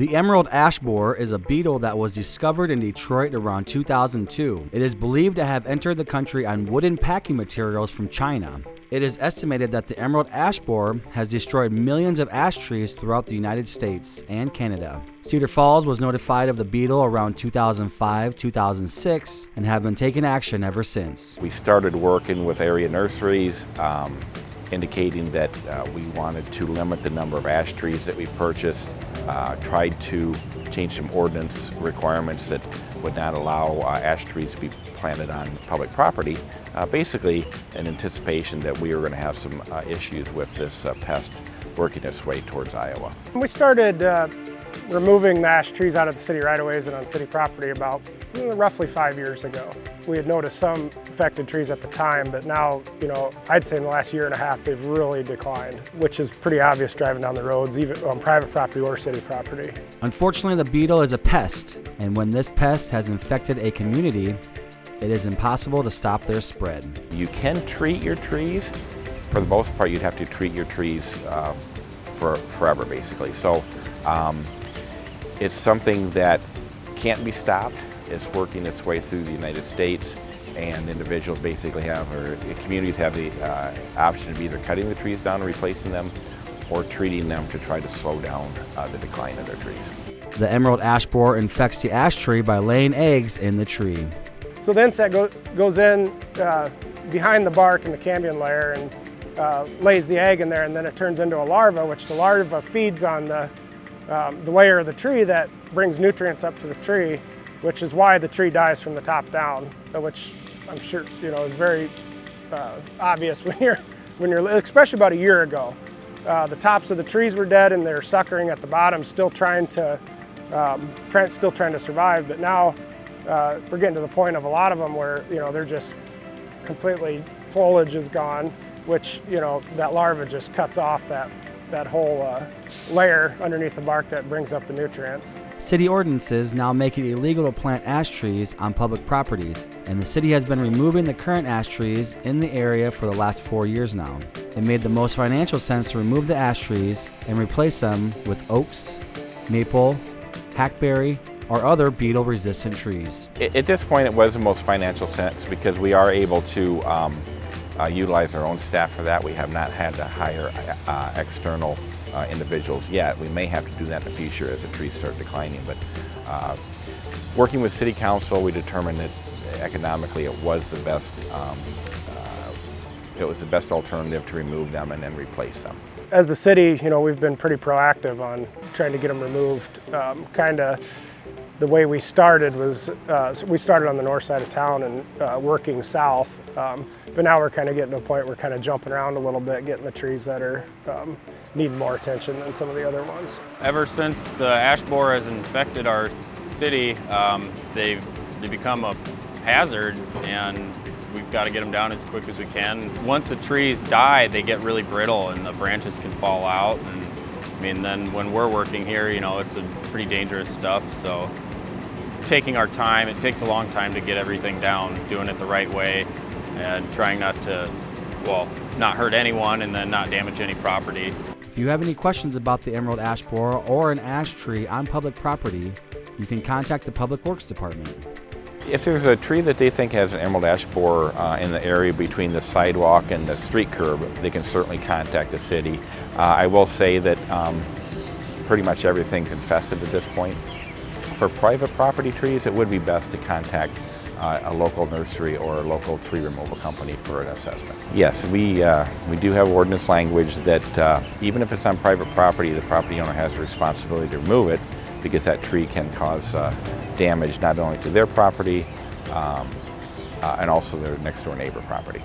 The emerald ash borer is a beetle that was discovered in Detroit around 2002. It is believed to have entered the country on wooden packing materials from China. It is estimated that the emerald ash borer has destroyed millions of ash trees throughout the United States and Canada. Cedar Falls was notified of the beetle around 2005-2006 and have been taking action ever since. We started working with area nurseries, indicating that we wanted to limit the number of ash trees that we purchased, tried to change some ordinance requirements that would not allow ash trees to be planted on public property, basically in anticipation that we were going to have some issues with this pest working its way towards Iowa. We started removing the ash trees out of the city right-of-ways and on city property about roughly 5 years ago. We had noticed some affected trees at the time, but now, I'd say in the last year and a half, they've really declined, which is pretty obvious driving down the roads, even on private property or city property. Unfortunately, the beetle is a pest, and when this pest has infected a community, it is impossible to stop their spread. You can treat your trees. For the most part, you'd have to treat your trees for forever, basically. So it's something that can't be stopped. It's working its way through the United States, and individuals basically have, or communities have the option of either cutting the trees down and replacing them, or treating them to try to slow down the decline of their trees. The emerald ash borer infects the ash tree by laying eggs in the tree. So the insect goes in behind the bark in the cambium layer and lays the egg in there, and then it turns into a larva, which the larva feeds on the layer of the tree that brings nutrients up to the tree, which is why the tree dies from the top down, which I'm sure is very obvious when you're especially about a year ago. The tops of the trees were dead and they're suckering at the bottom, still trying to survive. But now we're getting to the point of a lot of them where they're just completely, foliage is gone, which that larva just cuts off that whole layer underneath the bark that brings up the nutrients. City ordinances now make it illegal to plant ash trees on public properties, and the city has been removing the current ash trees in the area for the last 4 years now. It made the most financial sense to remove the ash trees and replace them with oaks, maple, hackberry, or other beetle-resistant trees. At this point, it was the most financial sense because we are able to utilize our own staff for that. We have not had to hire external individuals yet. We may have to do that in the future as the trees start declining, but working with City Council, we determined that economically it was the best alternative to remove them and then replace them. As the city, we've been pretty proactive on trying to get them removed. The way we started was, we started on the north side of town and working south, but now we're kind of getting to a point where we're kind of jumping around a little bit, getting the trees that are need more attention than some of the other ones. Ever since the ash borer has infected our city, they've become a hazard, and we've got to get them down as quick as we can. Once the trees die, they get really brittle and the branches can fall out. And then when we're working here, it's a pretty dangerous stuff. So taking our time, it takes a long time to get everything down, doing it the right way, and trying not to, not hurt anyone and then not damage any property. If you have any questions about the emerald ash borer or an ash tree on public property, you can contact the Public Works Department. If there's a tree that they think has an emerald ash borer in the area between the sidewalk and the street curb, they can certainly contact the city. I will say that pretty much everything's infested at this point. For private property trees, it would be best to contact a local nursery or a local tree removal company for an assessment. Yes, we do have ordinance language that even if it's on private property, the property owner has a responsibility to remove it, because that tree can cause damage not only to their property and also their next door neighbor property.